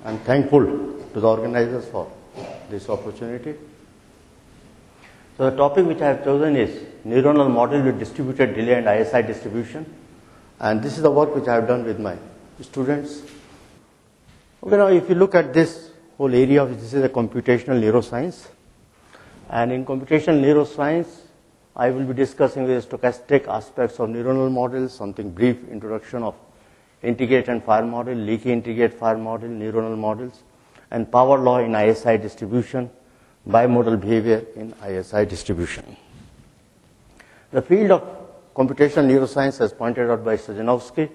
I'm thankful to the organizers for this opportunity. So the topic which I have chosen is neuronal model with distributed delay and ISI distribution. And this is the work which I have done with my students. Okay, now if you look at this whole area, this is a computational neuroscience. And in computational neuroscience, I will be discussing the stochastic aspects of neuronal models, something brief introduction of integrate and fire model, leaky integrate fire model, neuronal models, and power law in ISI distribution, bimodal behavior in ISI distribution. The field of computational neuroscience, as pointed out by Sazhanovsky,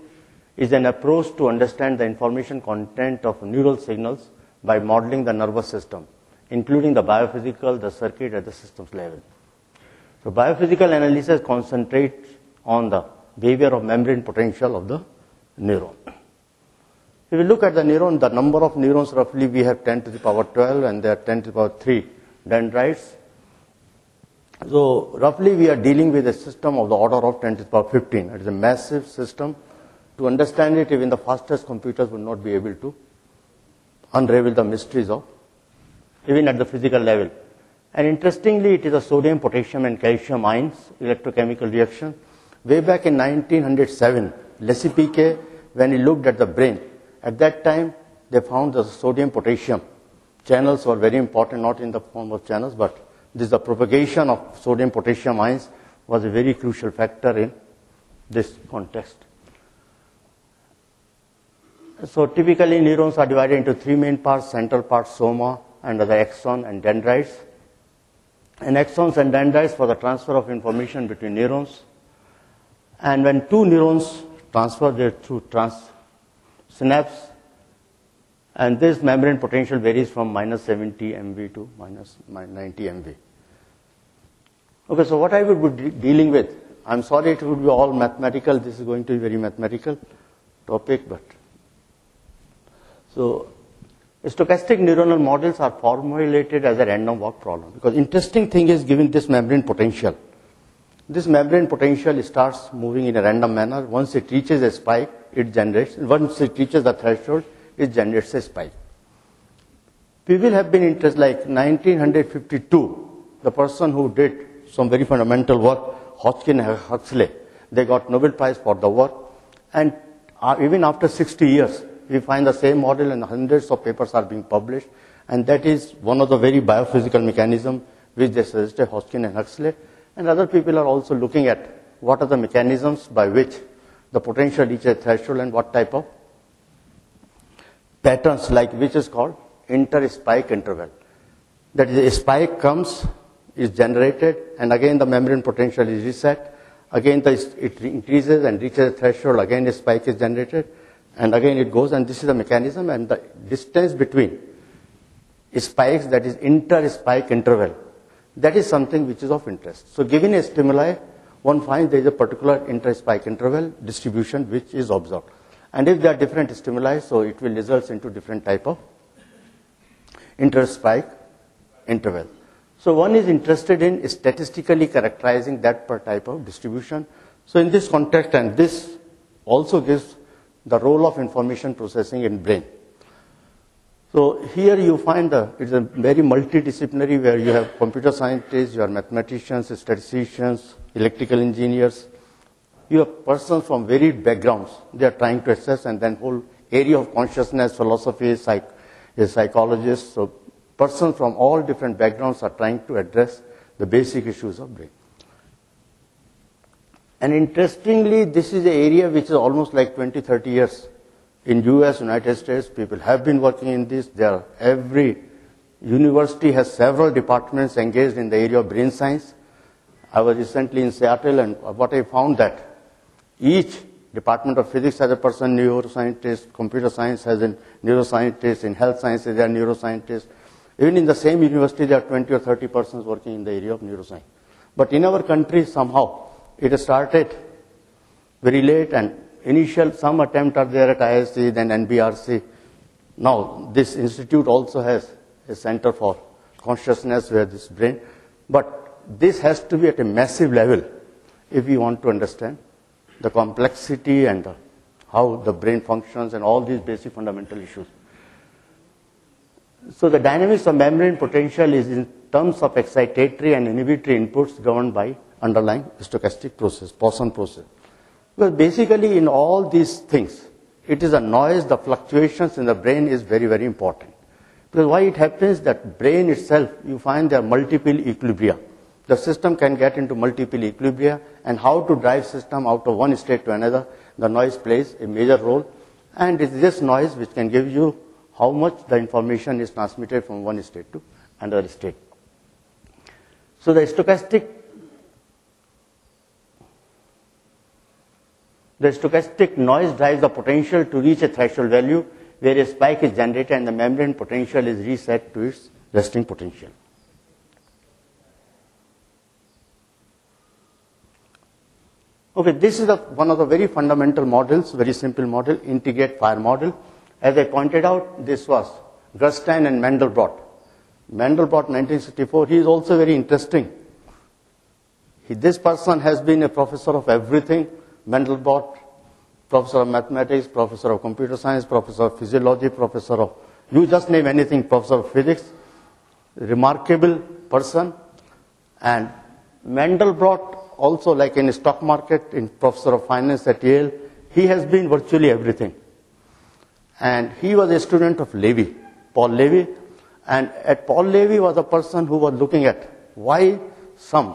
is an approach to understand the information content of neural signals by modeling the nervous system, including the biophysical, the circuit at the systems level. So biophysical analysis concentrates on the behavior of membrane potential of the neuron. If we look at the neuron, the number of neurons roughly we have 10 to the power 12 and there are 10 to the power 3 dendrites. So roughly we are dealing with a system of the order of 10 to the power 15. It is a massive system. To understand it, even the fastest computers would not be able to unravel the mysteries of, even at the physical level. And interestingly, it is a sodium, potassium and calcium ions electrochemical reaction. Way back in 1907, Lessig-Piquet, when he looked at the brain, at that time they found the sodium potassium channels were very important, not in the form of channels, but this the propagation of sodium potassium ions was a very crucial factor in this context. So typically neurons are divided into three main parts: central part, soma, and the axon and dendrites. And axons and dendrites for the transfer of information between neurons. And when two neurons transfer there through synapse, and this membrane potential varies from minus 70 MV to minus 90 MV. Okay, so what I would be dealing with, I'm sorry it would be all mathematical, this is going to be very mathematical topic, but so stochastic neuronal models are formulated as a random walk problem, because interesting thing is, given this membrane potential, this membrane potential starts moving in a random manner. Once it reaches a spike, it generates, once it reaches the threshold, it generates a spike. People have been interested, like 1952, the person who did some very fundamental work, Hodgkin and Huxley, they got Nobel Prize for the work, and even after 60 years, we find the same model and hundreds of papers are being published, and that is one of the very biophysical mechanisms which they suggested, Hodgkin and Huxley. And other people are also looking at what are the mechanisms by which the potential reaches a threshold and what type of patterns, like which is called inter-spike interval. That is, a spike comes, is generated, and again the membrane potential is reset. Again it increases and reaches a threshold, again a spike is generated, and again it goes, and this is the mechanism, and the distance between spikes, that is inter-spike interval, that is something which is of interest. So given a stimuli, one finds there is a particular inter-spike interval distribution which is observed. And if there are different stimuli, so it will result into different type of inter-spike interval. So one is interested in statistically characterizing that per type of distribution. So in this context, and this also gives the role of information processing in brain. So here you find it's a very multidisciplinary, where you have computer scientists, you have mathematicians, statisticians, electrical engineers. You have persons from varied backgrounds. They are trying to assess, and then whole area of consciousness, philosophy, psychologists. So persons from all different backgrounds are trying to address the basic issues of brain. And interestingly, this is an area which is almost like 20, 30 years. In US, United States, people have been working in this. Every university has several departments engaged in the area of brain science. I was recently in Seattle, and what I found that each department of physics has a person, neuroscientist, computer science has a neuroscientist, in health sciences there are neuroscientists. Even in the same university, there are 20 or 30 persons working in the area of neuroscience. But in our country, somehow, it started very late, and some attempt are there at ISC, then NBRC. Now, this institute also has a center for consciousness, where this brain, but this has to be at a massive level if we want to understand the complexity and how the brain functions and all these basic fundamental issues. So the dynamics of membrane potential is in terms of excitatory and inhibitory inputs governed by underlying stochastic process, Poisson process. Well, basically in all these things, it is a noise, the fluctuations in the brain is very, very important. Because why it happens that brain itself, you find there are multiple equilibria. The system can get into multiple equilibria, and how to drive system out of one state to another, the noise plays a major role. And it's this noise which can give you how much the information is transmitted from one state to another state. So the stochastic noise drives the potential to reach a threshold value where a spike is generated and the membrane potential is reset to its resting potential. Okay, this is one of the very fundamental models, very simple model, integrate fire model. As I pointed out, this was Gerstein and Mandelbrot. Mandelbrot, 1964, he is also very interesting. This person has been a professor of everything. Mandelbrot, professor of mathematics, professor of computer science, professor of physiology, professor of, you just name anything, professor of physics. Remarkable person. And Mandelbrot, also like in stock market, in professor of finance at Yale, he has been virtually everything. And he was a student of Levy, Paul Levy. And at Paul Levy was a person who was looking at why some.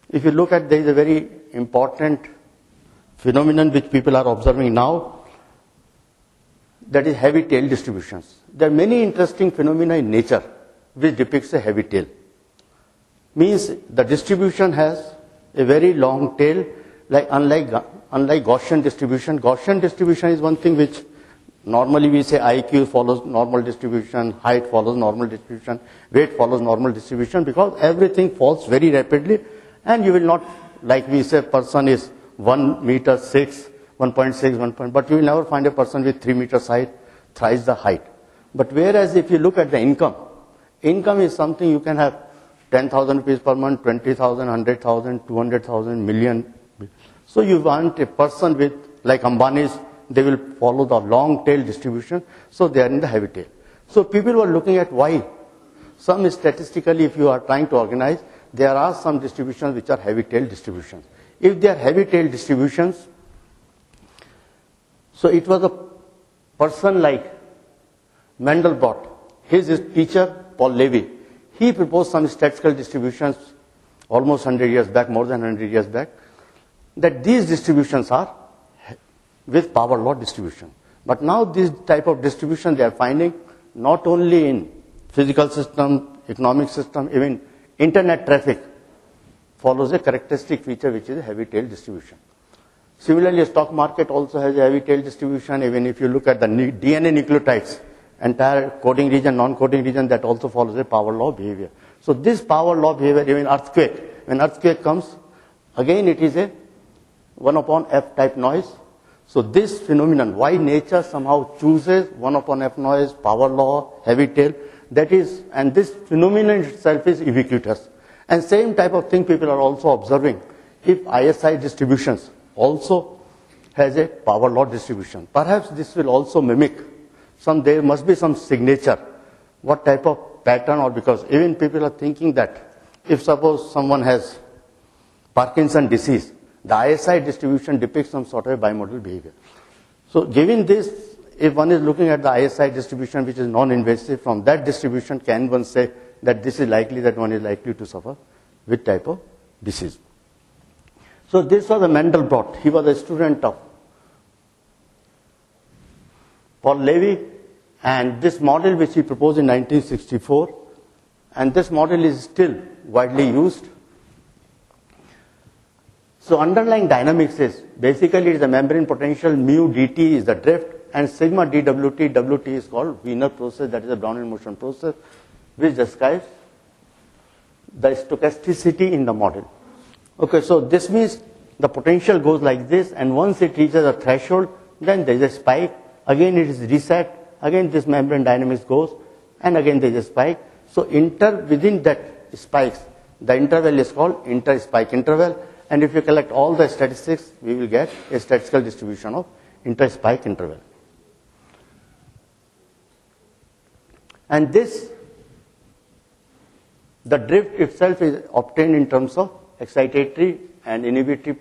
If you look at, there is a very important phenomenon which people are observing now, that is heavy tail distributions. There are many interesting phenomena in nature which depicts a heavy tail. Means the distribution has a very long tail, like unlike Gaussian distribution. Gaussian distribution is one thing which normally we say IQ follows normal distribution, height follows normal distribution, weight follows normal distribution, because everything falls very rapidly, and you will not, like we say, person is 1 meter 6, 1.6, but you will never find a person with 3 meters height, thrice the height. But whereas if you look at the income is something you can have 10,000 rupees per month, 20,000, 100,000, 200,000, million. So you want a person with, like Ambani's, they will follow the long tail distribution, so they are in the heavy tail. So people were looking at why. Some statistically, if you are trying to organize, there are some distributions which are heavy tail distributions. If they are heavy tail distributions, so it was a person like Mandelbrot, his teacher, Paul Levy, he proposed some statistical distributions almost 100 years back, more than 100 years back, that these distributions are with power law distribution. But now this type of distribution they are finding not only in physical system, economic system, even internet traffic follows a characteristic feature which is a heavy tail distribution. Similarly, stock market also has a heavy tail distribution. Even if you look at the DNA nucleotides, entire coding region, non-coding region, that also follows a power law behavior. So this power law behavior, even earthquake, when earthquake comes, again it is a 1 upon F type noise. So this phenomenon, why nature somehow chooses 1 upon F noise, power law, heavy tail, that is, and this phenomenon itself is ubiquitous. And same type of thing people are also observing. If ISI distributions also has a power law distribution, perhaps this will also mimic there must be some signature, what type of pattern, or because even people are thinking that if suppose someone has Parkinson disease, the ISI distribution depicts some sort of a bimodal behavior. So given this, if one is looking at the ISI distribution which is non-invasive, from that distribution can one say that this is likely that one is likely to suffer with type of disease. So this was a Mandelbrot. He was a student of Paul Levy, and this model which he proposed in 1964, and this model is still widely used. So underlying dynamics is basically it is the membrane potential, mu dt is the drift, and sigma dwt, wt is called Wiener process, that is a Brownian motion process, which describes the stochasticity in the model. Okay, so this means the potential goes like this, and once it reaches a threshold, then there is a spike. Again it is reset, again this membrane dynamics goes, and again there is a spike. So within that spikes, the interval is called inter-spike interval, and if you collect all the statistics, we will get a statistical distribution of inter-spike interval. And this, the drift itself is obtained in terms of excitatory and inhibitory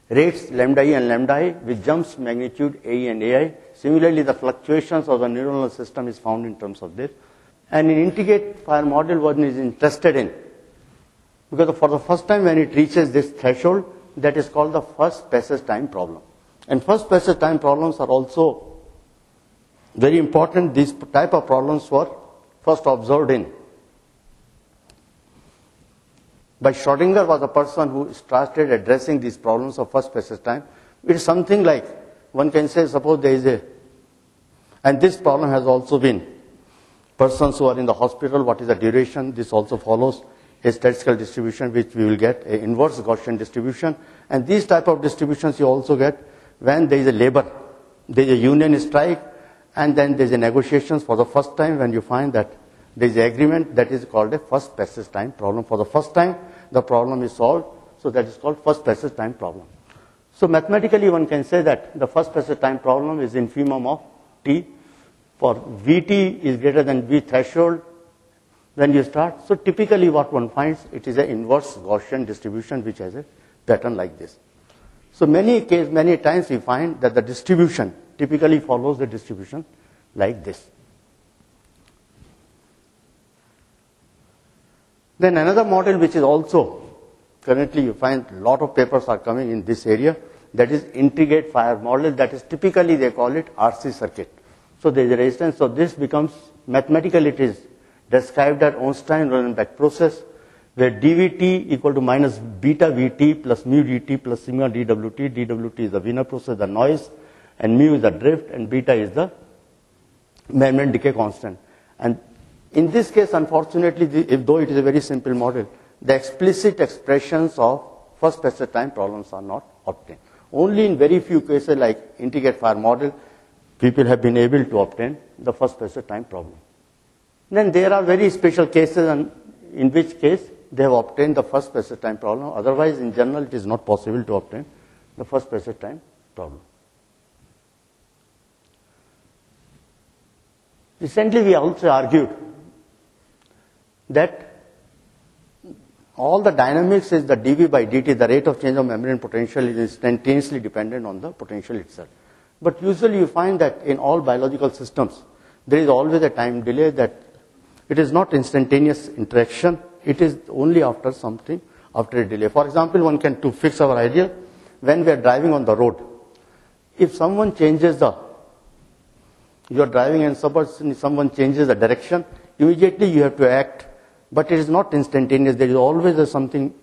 rates lambda e and lambda I with jumps magnitude AE and AI. Similarly, the fluctuations of the neuronal system is found in terms of this. And in integrate fire model, one is interested in, because for the first time when it reaches this threshold, that is called the first passage time problem. And first passage time problems are also very important. These type of problems were first observed in by Schrodinger, was the person who started addressing these problems of first passage time. It is something like, one can say, suppose there is a, and this problem has also been, persons who are in the hospital, what is the duration? This also follows a statistical distribution, which we will get an inverse Gaussian distribution. And these type of distributions you also get when there is a labor, there is a union strike, and then there is a negotiations for the first time when you find that there is an agreement. That is called a first passage time problem. For the first time, the problem is solved, so that is called first passage time problem. So mathematically, one can say that the first passage time problem is infimum of t. For Vt is greater than V threshold when you start. So typically what one finds, it is an inverse Gaussian distribution which has a pattern like this. So many times we find that the distribution typically follows the distribution like this. Then another model which is also, currently you find a lot of papers are coming in this area, that is integrate fire model. That is typically they call it RC circuit. So there is a resistance. So this becomes, mathematically it is described as Ornstein-Rosenzweig process, where dVt equal to minus beta Vt plus mu dt plus sigma dWt. dWt is the Wiener process, the noise, and mu is the drift, and beta is the membrane decay constant. And in this case, unfortunately, though it is a very simple model, the explicit expressions of first passage time problems are not obtained. Only in very few cases, like integrate fire model, people have been able to obtain the first passage time problem. Then there are very special cases in which case they have obtained the first passage time problem. Otherwise, in general, it is not possible to obtain the first passage time problem. Recently, we also argued that all the dynamics is the dV by dt, the rate of change of membrane potential is instantaneously dependent on the potential itself. But usually you find that in all biological systems, there is always a time delay, that it is not instantaneous interaction, it is only after something, after a delay. For example, one can, to fix our idea, when we are driving on the road, if someone changes you are driving and someone changes the direction, immediately you have to act, but it is not instantaneous. There is always something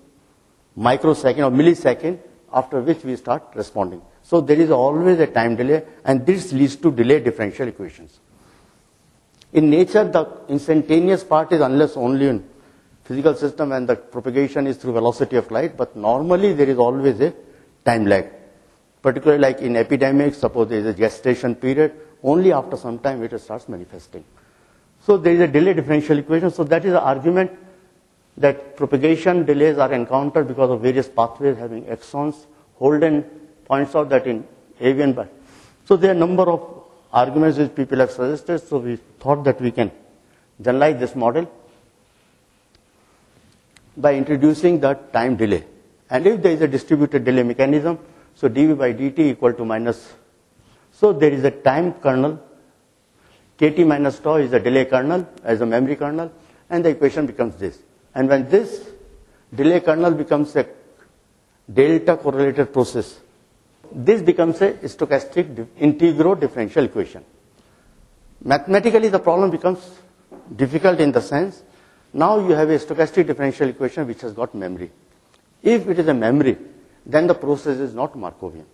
microsecond or millisecond after which we start responding. So there is always a time delay, and this leads to delay differential equations. In nature, the instantaneous part is unless only in physical system and the propagation is through velocity of light, but normally there is always a time lag. Particularly like in epidemics, suppose there is a gestation period, only after some time it starts manifesting. So there is a delay differential equation. So that is the argument that propagation delays are encountered because of various pathways having exons. Holden points out that in avian bird. So there are a number of arguments which people have suggested. So we thought that we can generalize this model by introducing the time delay. And if there is a distributed delay mechanism, so dV by dt equal to minus. So there is a time kernel. Kt minus tau is a delay kernel as a memory kernel, and the equation becomes this. And when this delay kernel becomes a delta correlated process, this becomes a stochastic integral differential equation. Mathematically, the problem becomes difficult in the sense, now you have a stochastic differential equation which has got memory. If it is a memory, then the process is not Markovian.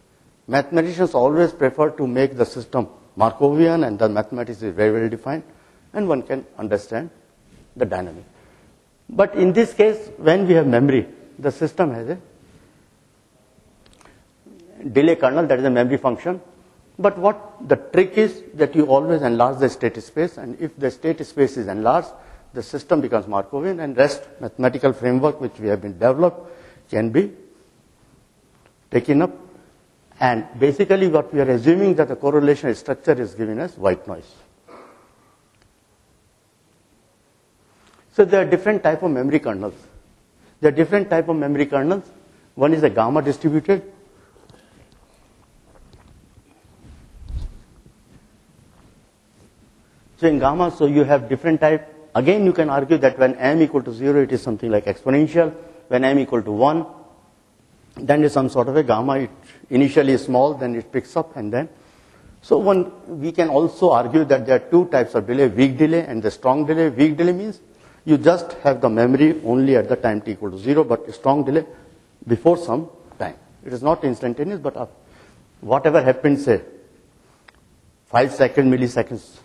Mathematicians always prefer to make the system Markovian, and the mathematics is very well defined, and one can understand the dynamic. But in this case, when we have memory, the system has a delay kernel, that is a memory function. But what the trick is that you always enlarge the state space, and if the state space is enlarged, the system becomes Markovian, and rest mathematical framework which we have been developed can be taken up. And basically what we are assuming that the correlation structure is given as white noise. So there are different type of memory kernels. There are different type of memory kernels. One is a gamma distributed. So in gamma, so you have different type. Again, you can argue that when m equal to 0, it is something like exponential. When m equal to 1, then is some sort of a gamma. It initially is small, then it picks up, and then. So we can also argue that there are two types of delay, weak delay and the strong delay. Weak delay means you just have the memory only at the time t equal to 0, but strong delay before some time. It is not instantaneous, but whatever happens, say, 5 seconds, milliseconds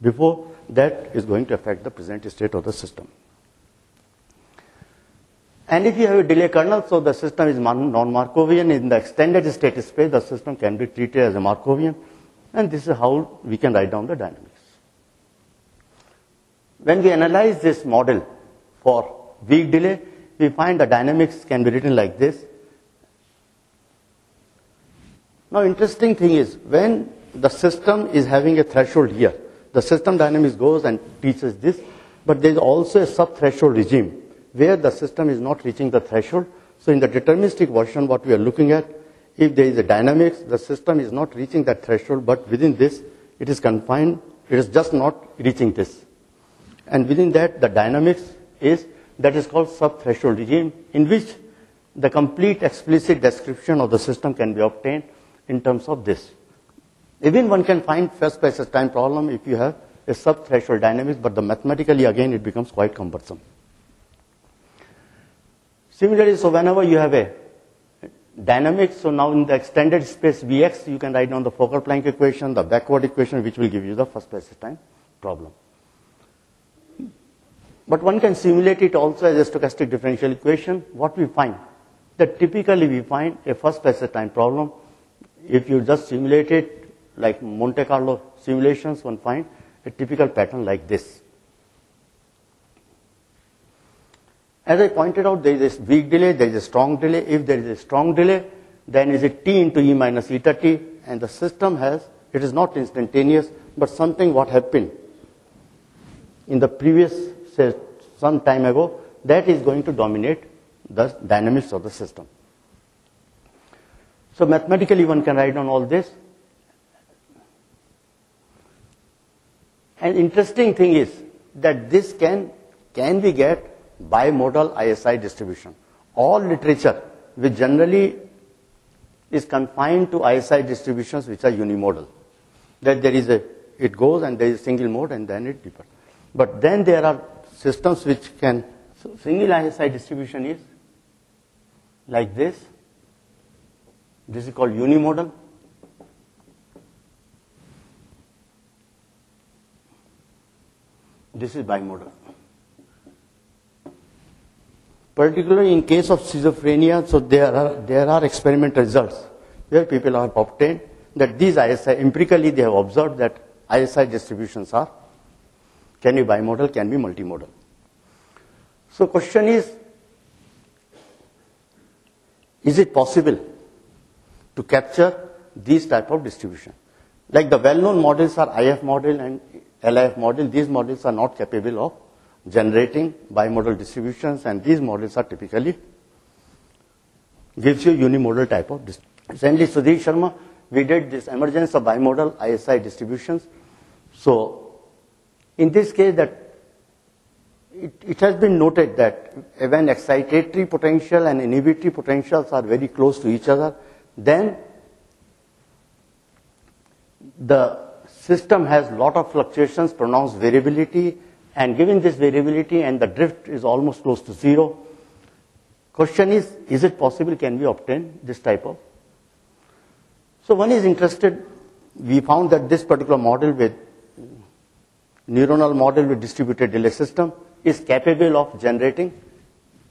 before, that is going to affect the present state of the system. And if you have a delay kernel, so the system is non-Markovian. In the extended state space, the system can be treated as a Markovian. And this is how we can write down the dynamics. When we analyze this model for weak delay, we find the dynamics can be written like this. Now, interesting thing is, when the system is having a threshold here, the system dynamics goes and teaches this, but there is also a sub-threshold regime where the system is not reaching the threshold. So in the deterministic version, what we are looking at, if there is a dynamics, the system is not reaching that threshold, but within this, it is confined, it is just not reaching this. And within that, the dynamics that is called sub-threshold regime, in which the complete explicit description of the system can be obtained in terms of this. Even one can find first passage time problem if you have a sub-threshold dynamics, but mathematically, again, it becomes quite cumbersome. Similarly, so whenever you have a dynamics, so now in the extended space Vx, you can write down the Fokker-Planck equation, the backward equation, which will give you the first passage time problem. But one can simulate it also as a stochastic differential equation. What we find? That typically we find a first passage time problem. If you just simulate it like Monte Carlo simulations, one find a typical pattern like this. As I pointed out, there is a weak delay, there is a strong delay. If there is a strong delay, then is it t into e minus eta t, and the system it is not instantaneous, but something what happened in the previous, say, some time ago, that is going to dominate the dynamics of the system. So mathematically, one can write down all this. And interesting thing is that this can we get bimodal ISI distribution. All literature, which generally is confined to ISI distributions which are unimodal. That it goes and there is a single mode and then it differs. But then there are systems which can, so single ISI distribution is like this. This is called unimodal. This is bimodal. Particularly in case of schizophrenia, so there are experimental results where people have obtained that these ISI, empirically they have observed that ISI distributions can be bimodal, can be multimodal. So question is it possible to capture these type of distribution? Like the well-known models are IF model and LIF model. These models are not capable of generating bimodal distributions, and these models are typically gives you unimodal type of distribution. Recently, Sudhir Sharma, we did this emergence of bimodal ISI distributions. So in this case, that it has been noted that when excitatory potential and inhibitory potentials are very close to each other, then the system has lot of fluctuations, pronounced variability, and given this variability and the drift is almost close to zero, question is it possible, can we obtain this type of? So one is interested, we found that this particular model with neuronal model with distributed delay system is capable of generating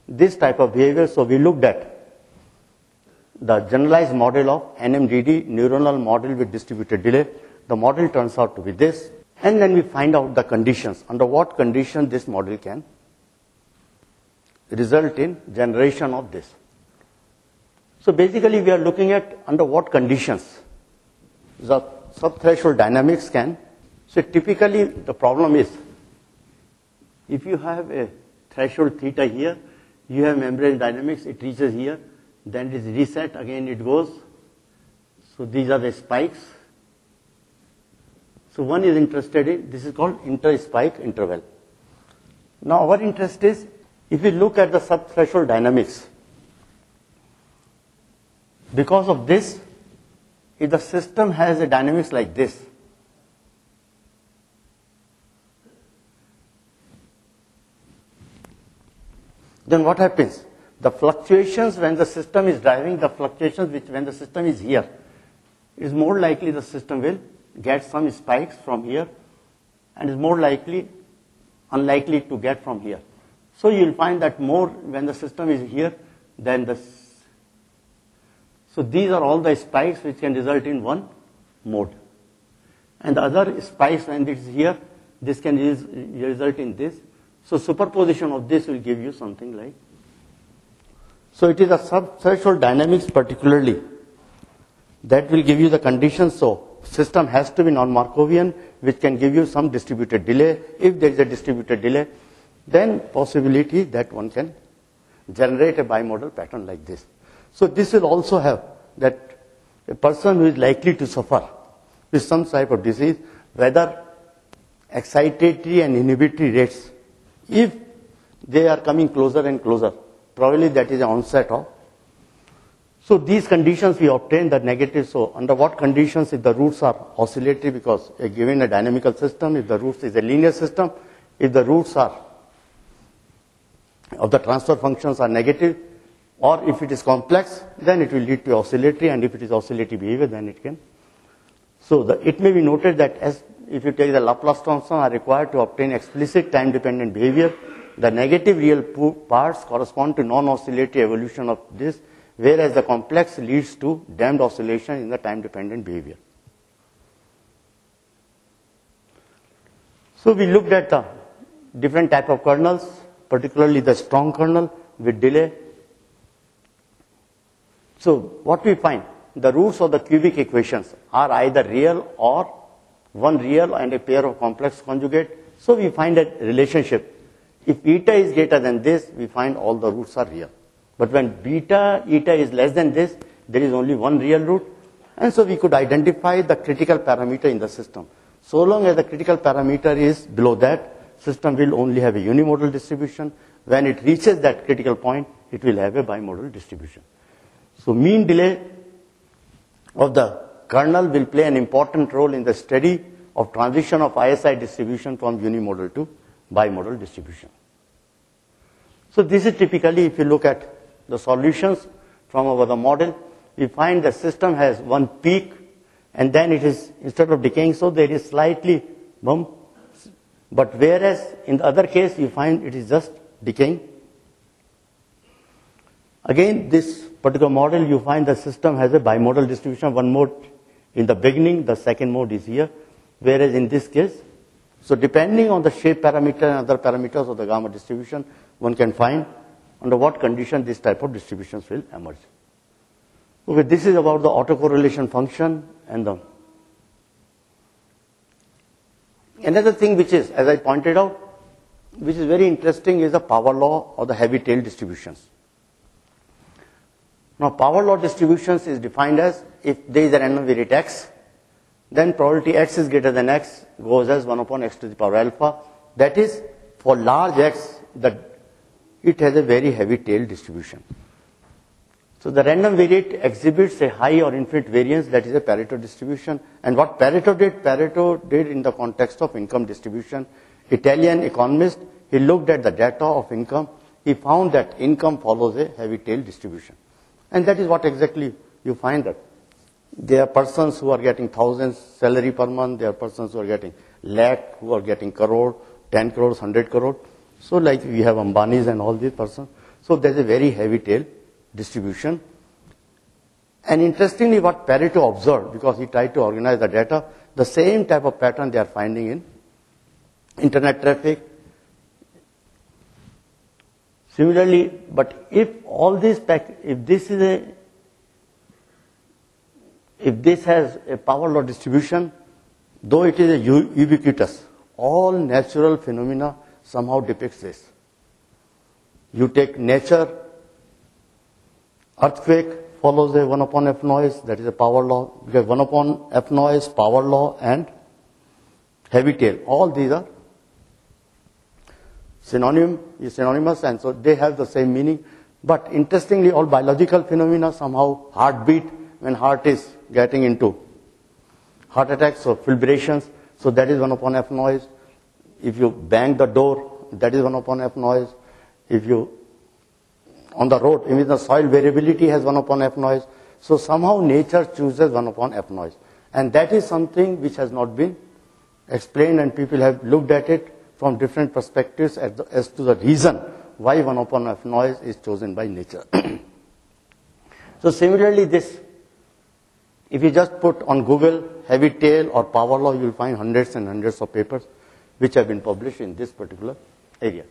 this type of behavior. So we looked at the generalized model of NMDD, neuronal model with distributed delay. The model turns out to be this. And then we find out the conditions, under what condition this model can result in generation of this. So basically we are looking at under what conditions the subthreshold dynamics can. So typically the problem is, if you have a threshold theta here. You have membrane dynamics, it reaches here, then it is reset, again it goes. So these are the spikes. So one is interested in, this is called inter-spike interval. Now our interest is, if we look at the sub-threshold dynamics, because of this, if the system has a dynamics like this, then what happens? The fluctuations when the system is driving, the fluctuations which when the system is here, is more likely the system will get some spikes from here and is more unlikely to get from here. So you will find that more when the system is here than the. So these are all the spikes which can result in one mode. And the other spikes when it is here, this can result in this. So superposition of this will give you something like. So it is a sub-threshold dynamics particularly that will give you the conditions. So system has to be non-Markovian, which can give you some distributed delay. If there is a distributed delay, then possibility that one can generate a bimodal pattern like this. So this will also have that a person who is likely to suffer with some type of disease, whether excitatory and inhibitory rates, if they are coming closer and closer, probably that is the onset of. So these conditions we obtain the negative. So under what conditions if the roots are oscillatory, because given a dynamical system, if the roots is a linear system, if the roots are of the transfer functions are negative, or if it is complex, then it will lead to oscillatory, and if it is oscillatory behavior, then it can. So it may be noted that as if you take the Laplace transform are required to obtain explicit time-dependent behavior, the negative real parts correspond to non-oscillatory evolution of this, whereas the complex leads to damped oscillation in the time-dependent behavior. So we looked at the different type of kernels, particularly the strong kernel with delay. So what we find, the roots of the cubic equations are either real or one real and a pair of complex conjugate. So we find a relationship. If eta is greater than this, we find all the roots are real. But when eta is less than this, there is only one real root. And so we could identify the critical parameter in the system. So long as the critical parameter is below that, system will only have a unimodal distribution. When it reaches that critical point, it will have a bimodal distribution. So mean delay of the kernel will play an important role in the study of transition of ISI distribution from unimodal to bimodal distribution. So this is typically, if you look at the solutions from our the model, we find the system has one peak, and then it is, instead of decaying, so there is slightly bump. But whereas in the other case, you find it is just decaying. Again, this particular model, you find the system has a bimodal distribution, one mode in the beginning, the second mode is here. Whereas in this case, so depending on the shape parameter and other parameters of the gamma distribution, one can find under what condition this type of distributions will emerge. Okay, this is about the autocorrelation function and the. Another thing which is, as I pointed out, which is very interesting is the power law or the heavy tail distributions. Now power law distributions is defined as if there is a random variate x, then probability x is greater than x goes as 1 upon x to the power alpha. That is, for large x, it has a very heavy tail distribution. So the random variate exhibits a high or infinite variance, that is a Pareto distribution. And what Pareto did in the context of income distribution. Italian economist, he looked at the data of income, he found that income follows a heavy tail distribution. And that is what exactly you find that. There are persons who are getting thousands salary per month, there are persons who are getting lakh, who are getting crore, 10 crores, 100 crore. So like we have Ambanis and all these persons. So there's a very heavy tail distribution. And interestingly, what Pareto observed, because he tried to organize the data, the same type of pattern they are finding in internet traffic. Similarly, but if all this, if this has a power law distribution, though it is a ubiquitous, all natural phenomena somehow depicts this. You take nature, earthquake follows a 1 upon F noise, that is a power law. Because 1 upon F noise, power law, and heavy tail, all these are synonymous, and so they have the same meaning. But interestingly, all biological phenomena, somehow heartbeat, when heart is getting into heart attacks or fibrillations, so that is 1 upon F noise. If you bang the door, that is 1 upon F noise. If you, on the road, even the soil variability has 1 upon F noise. So somehow nature chooses 1 upon F noise. And that is something which has not been explained, and people have looked at it from different perspectives as to the reason why 1 upon F noise is chosen by nature. So similarly, this, if you just put on Google heavy tail or power law, you will find hundreds and hundreds of papers which have been published in this particular area.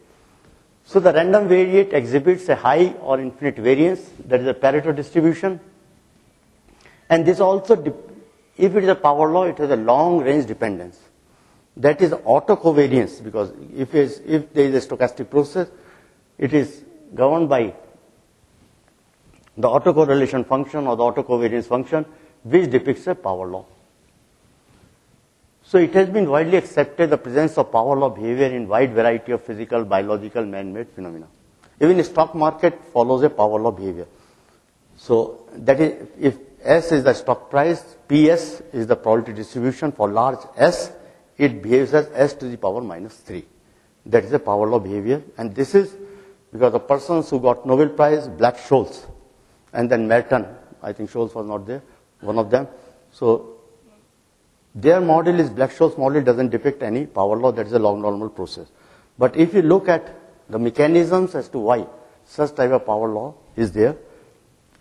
So the random variate exhibits a high or infinite variance, that is a Pareto distribution. And this also, if it is a power law, it has a long range dependence. That is autocovariance, because if there is a stochastic process, it is governed by the autocorrelation function or the autocovariance function, which depicts a power law. So it has been widely accepted the presence of power law behavior in wide variety of physical, biological, man-made phenomena. Even the stock market follows a power law behavior. So that is, if S is the stock price, PS is the probability distribution for large S, it behaves as S to the power minus 3. That is a power law behavior. And this is because the persons who got Nobel Prize, Black-Scholes, and then Merton, I think Scholes was not there, one of them. So their model is, Black-Scholes model doesn't depict any power law, that is a log normal process. But if you look at the mechanisms as to why such type of power law is there,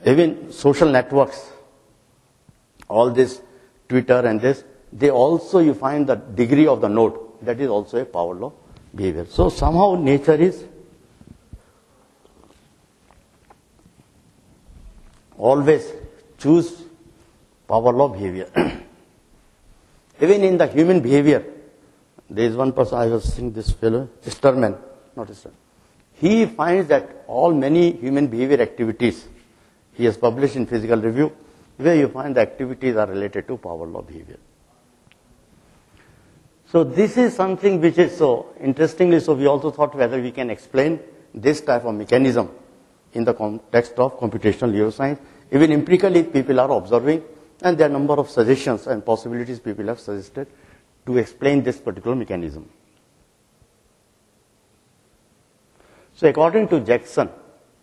even social networks, all this Twitter and this, they also, you find the degree of the node, that is also a power law behavior. So somehow nature is always choose power law behavior. Even in the human behavior, there is one person, I was seeing this fellow, Sterman, not Sterman. He finds that many human behavior activities, he has published in Physical Review, where you find the activities are related to power law behavior. So this is something which is so interestingly, so we also thought whether we can explain this type of mechanism in the context of computational neuroscience. Even empirically, people are observing, and there are a number of suggestions and possibilities people have suggested to explain this particular mechanism. So according to Jackson,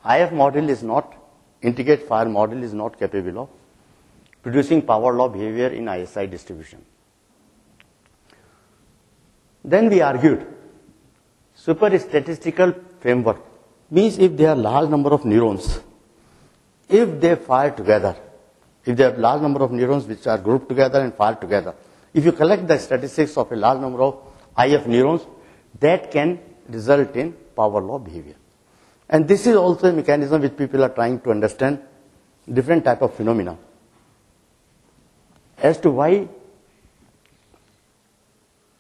IF model is not, integrate fire model is not capable of producing power law behavior in ISI distribution. Then we argued, super statistical framework means if there are large number of neurons, if they fire together, if there are large number of neurons which are grouped together and fire together, if you collect the statistics of a large number of IF neurons, that can result in power law behavior. And this is also a mechanism which people are trying to understand different type of phenomena as to why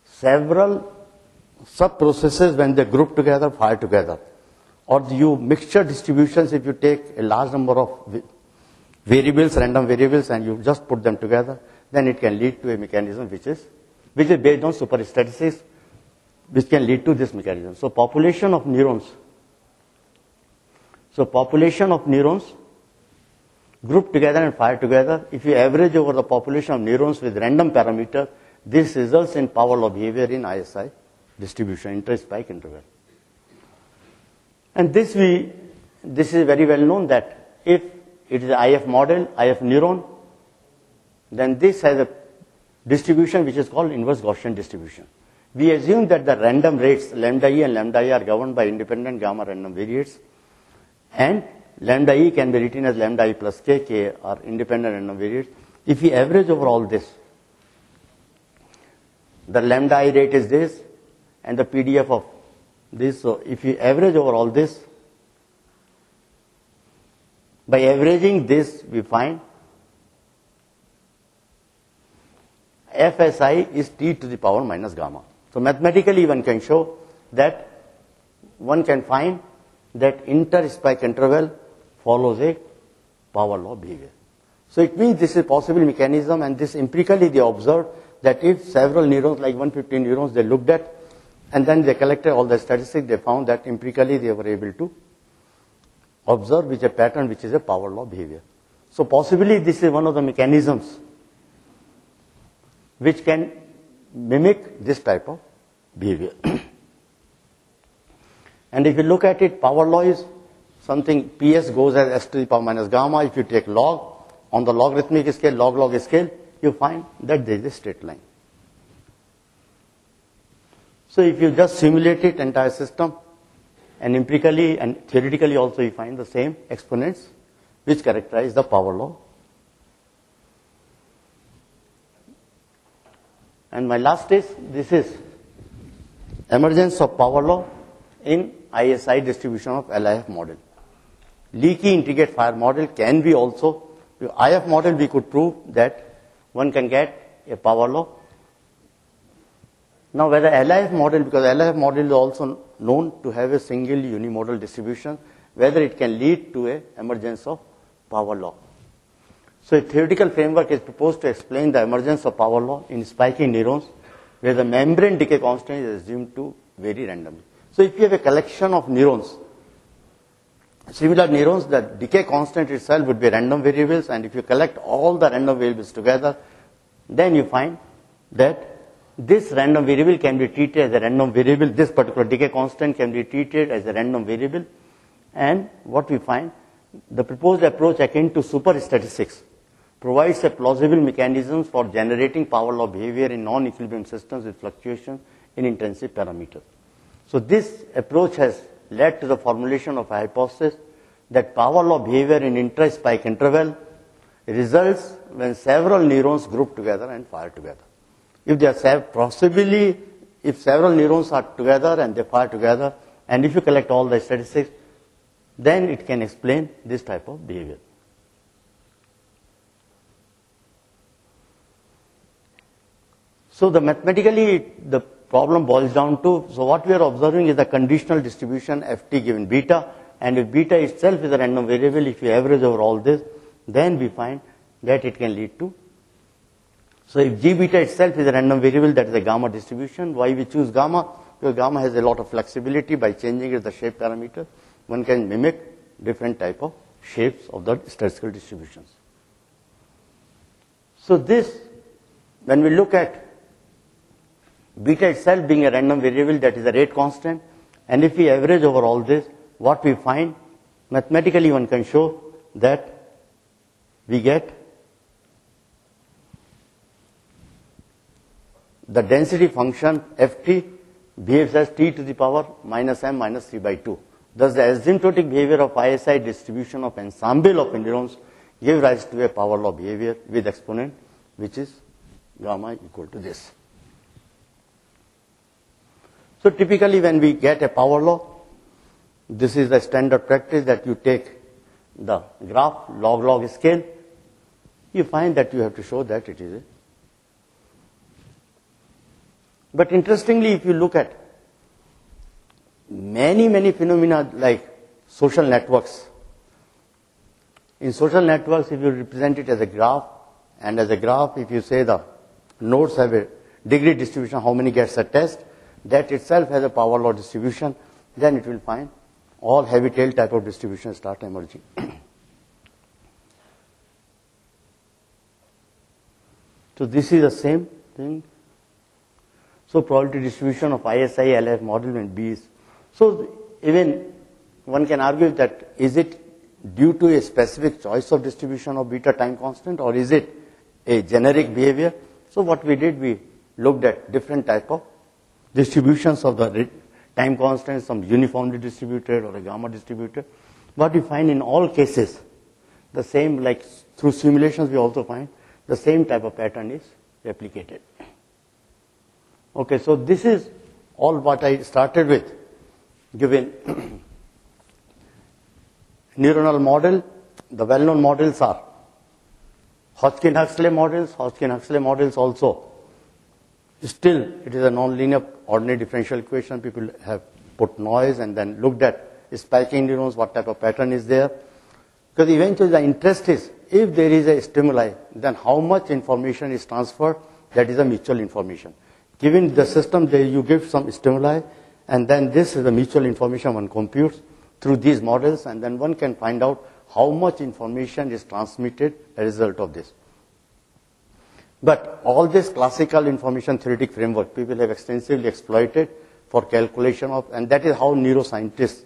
several sub-processes, when they group together, fire together. Or you mixture distributions, if you take a large number of variables, random variables, and you just put them together, then it can lead to a mechanism which is based on superstatistics, which can lead to this mechanism. So population of neurons. So population of neurons group together and fire together. If you average over the population of neurons with random parameter, this results in power law behavior in ISI distribution, inter-spike interval. And this is very well known that if it is an IF model, IF neuron, then this has a distribution which is called inverse Gaussian distribution. We assume that the random rates, lambda E and lambda I, are governed by independent gamma random variates, and lambda E can be written as lambda I plus k, k are independent random variates. If we average over all this, the lambda I rate is this, and the PDF of this. So if you average over all this, by averaging this, we find FSI is t to the power minus gamma. So mathematically, one can show that one can find that inter-spike interval follows a power law behavior. So it means this is a possible mechanism, and this empirically they observed that if several neurons, like 150 neurons, they looked at, and then they collected all the statistics, they found that empirically they were able to observe which a pattern which is a power law behavior. So possibly this is one of the mechanisms which can mimic this type of behavior. And if you look at it, power law is something, PS goes as s to the power minus gamma. If you take log, on the logarithmic scale, log scale, you find that there is a straight line. So if you just simulate it, entire system, and empirically and theoretically also you find the same exponents which characterize the power law. And my last is, this is emergence of power law in ISI distribution of LIF model. Leaky integrate fire model can be also, IF model we could prove that one can get a power law. Now whether LIF model, because LIF model is also known to have a single unimodal distribution, whether it can lead to a emergence of power law. So a theoretical framework is proposed to explain the emergence of power law in spiky neurons where the membrane decay constant is assumed to vary randomly. So if you have a collection of neurons, similar neurons, the decay constant itself would be random variables, and if you collect all the random variables together, then you find that this random variable can be treated as a random variable, this particular decay constant can be treated as a random variable, and what we find, the proposed approach akin to superstatistics provides a plausible mechanism for generating power law behavior in non-equilibrium systems with fluctuations in intensive parameters. So this approach has led to the formulation of a hypothesis that power law behavior in intra-spike interval results when several neurons group together and fire together. If they are possibly, if several neurons are together and they fire together, and if you collect all the statistics, then it can explain this type of behavior. So the mathematically, the problem boils down to, so what we are observing is the conditional distribution ft given beta, and if beta itself is a random variable, if you average over all this, then we find that it can lead to. So if g beta itself is a random variable, that is a gamma distribution. Why we choose gamma? Because gamma has a lot of flexibility. By changing the shape parameter, one can mimic different type of shapes of the statistical distributions. So this, when we look at beta itself being a random variable, that is a rate constant, and if we average over all this, what we find, mathematically one can show that we get the density function ft behaves as t to the power minus m minus 3 by 2. Thus the asymptotic behavior of ISI distribution of ensemble of neurons give rise to a power law behavior with exponent which is gamma equal to this. So typically when we get a power law, this is the standard practice that you take the graph log scale, you find that you have to show that it is a. But interestingly, if you look at many phenomena like social networks, in social networks if you represent it as a graph, and as a graph if you say the nodes have a degree distribution, how many gets a test, that itself has a power law distribution, then it will find all heavy tail type of distributions start emerging. So this is the same thing. So probability distribution of ISI LIF model when B is. So even one can argue that is it due to a specific choice of distribution of beta time constant, or is it a generic behavior? So what we did, we looked at different type of distributions of the time constant, some uniformly distributed or a gamma distributed. What we find in all cases, the same, like through simulations we also find the same type of pattern is replicated. Okay, so this is all what I started with, given neuronal model. The well-known models are Hodgkin-Huxley models. Hodgkin-Huxley models also, still it is a non-linear ordinary differential equation. People have put noise and then looked at spiking neurons, what type of pattern is there. Because eventually the interest is, if there is a stimuli, then how much information is transferred, that is a mutual information. Given the system, you give some stimuli, and then this is the mutual information one computes through these models, and then one can find out how much information is transmitted as a result of this. But all this classical information theoretic framework, people have extensively exploited for calculation of, and that is how neuroscientists,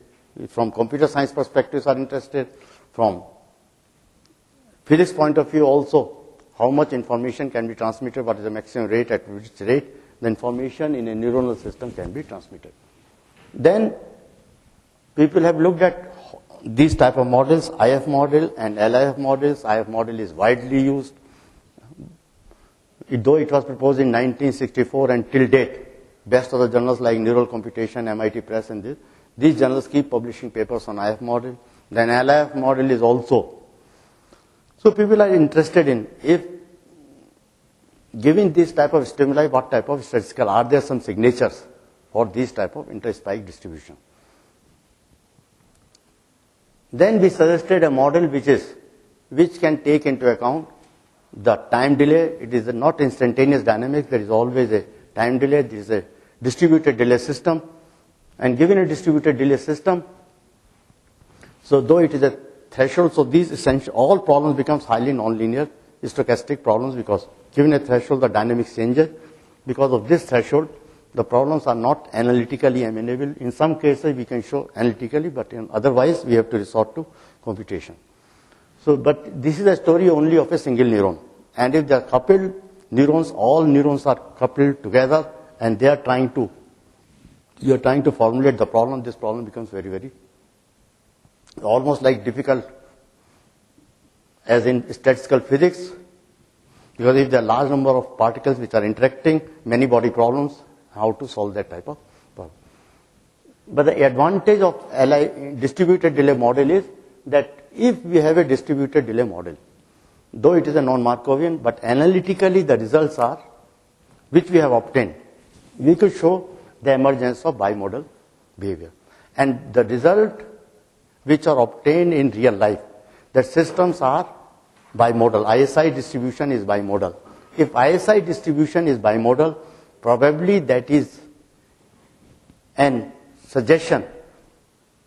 from computer science perspectives, are interested. From physics point of view also, how much information can be transmitted, what is the maximum rate, at which rate the information in a neuronal system can be transmitted. Then people have looked at these type of models, IF model and LIF models. IF model is widely used. Though it was proposed in 1964 and till date, best of the journals like Neural Computation, MIT Press, and these journals keep publishing papers on IF model. Then LIF model is also. So people are interested in, if given this type of stimuli, what type of statistical, are there some signatures for this type of interspike distribution? Then we suggested a model which can take into account the time delay. It is not instantaneous dynamics. There is always a time delay. There is a distributed delay system. And given a distributed delay system, so though it is a threshold, so these essential, all problems becomes highly nonlinear stochastic problems, because given a threshold, the dynamics changes. Because of this threshold, the problems are not analytically amenable. In some cases, we can show analytically, but otherwise, we have to resort to computation. So, but this is a story only of a single neuron. And if they are coupled neurons, all neurons are coupled together, and they are you are trying to formulate the problem, this problem becomes very, very almost like difficult as in statistical physics, because if there are large number of particles which are interacting, many body problems, how to solve that type of problem. But the advantage of distributed delay model is that if we have a distributed delay model, though it is a non-Markovian, but analytically the results are, which we have obtained, we could show the emergence of bimodal behavior. And the result which are obtained in real life, that systems are bimodal. ISI distribution is bimodal. If ISI distribution is bimodal, probably that is an suggestion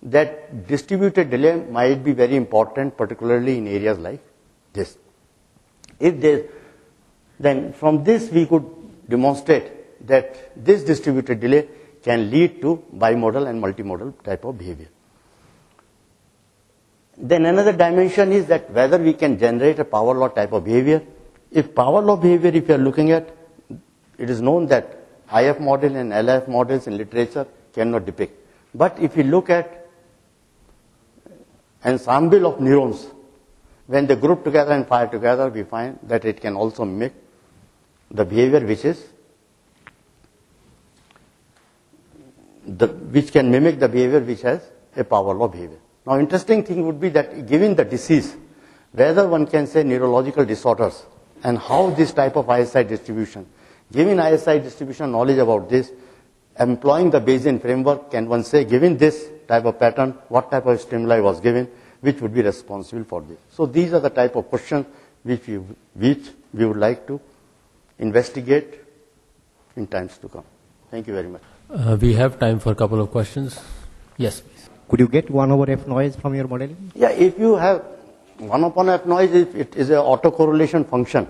that distributed delay might be very important, particularly in areas like this. Then from this we could demonstrate that this distributed delay can lead to bimodal and multimodal type of behavior. Then another dimension is that whether we can generate a power law type of behavior. If power law behavior, if you are looking at, it is known that IF model and LIF models in literature cannot depict. But if you look at ensemble of neurons, when they group together and fire together, we find that it can also mimic the behavior which can mimic the behavior which has a power law behavior. Now, interesting thing would be that given the disease, whether one can say neurological disorders and how this type of ISI distribution, given ISI distribution knowledge about this, employing the Bayesian framework, can one say, given this type of pattern, what type of stimuli was given, which would be responsible for this. So these are the type of questions which we would like to investigate in times to come. Thank you very much. We have time for a couple of questions. Yes, please. Could you get 1 over f noise from your modeling? Yeah, if you have 1 upon f noise, if it is an autocorrelation function,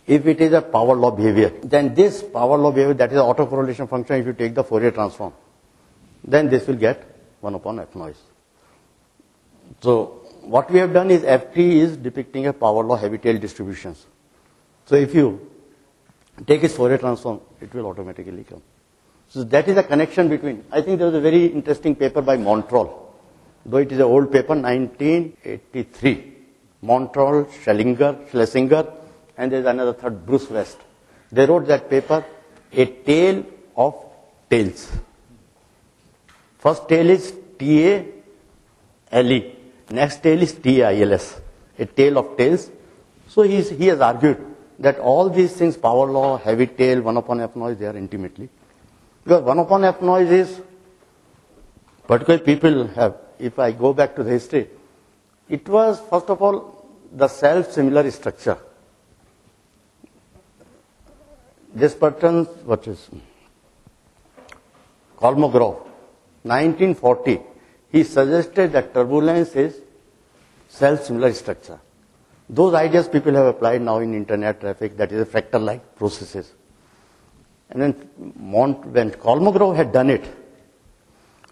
if it is a power law behavior, then this power law behavior, that is autocorrelation function, if you take the Fourier transform, then this will get 1 upon f noise. So what we have done is ft is depicting a power law heavy tail distributions. So if you take its Fourier transform, it will automatically come. So that is a connection between, I think there was a very interesting paper by Montrol, though it is an old paper, 1983. Montrol, Schlesinger, and there is another third, Bruce West. They wrote that paper, A Tale of Tails. First tail is T-A-L-E. Next tail is T-I-L-S. A tale of tails. So he has argued that all these things, power law, heavy tail, 1 upon f noise, they are intimately. Because 1 upon f noise is particularly people have, if I go back to the history, it was first of all the self-similar structure. This pattern, what is Kolmogorov, 1940, he suggested that turbulence is self-similar structure. Those ideas people have applied now in internet traffic, that is fractal-like processes. And then when Kolmogorov had done it,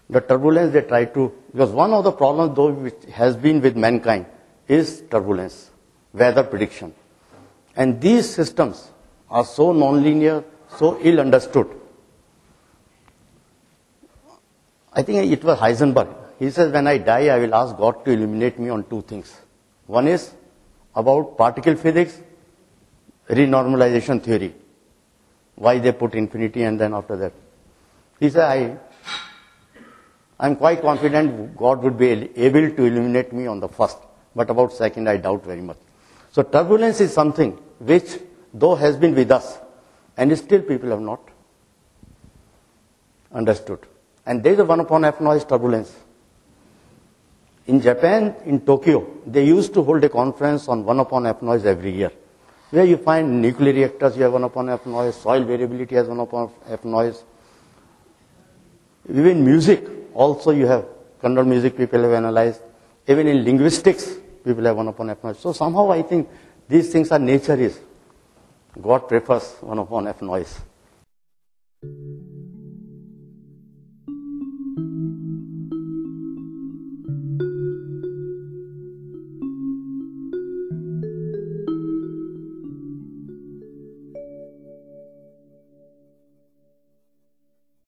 the turbulence they tried to, because one of the problems though which has been with mankind is turbulence, weather prediction. And these systems are so nonlinear, so ill understood. I think it was Heisenberg. He says, when I die, I will ask God to illuminate me on two things. One is about particle physics, renormalization theory. Why they put infinity and then after that. He said, I'm quite confident God would be able to illuminate me on the first, but about second I doubt very much. So turbulence is something which though has been with us and still people have not understood. And there is a 1 upon F noise turbulence. In Japan, in Tokyo, they used to hold a conference on 1 upon F noise every year, where you find nuclear reactors, you have 1 upon F noise, soil variability has 1 upon F noise. Even music, also you have, control music people have analyzed. Even in linguistics, people have 1 upon F noise. So somehow I think these things are nature is. God prefers 1 upon F noise.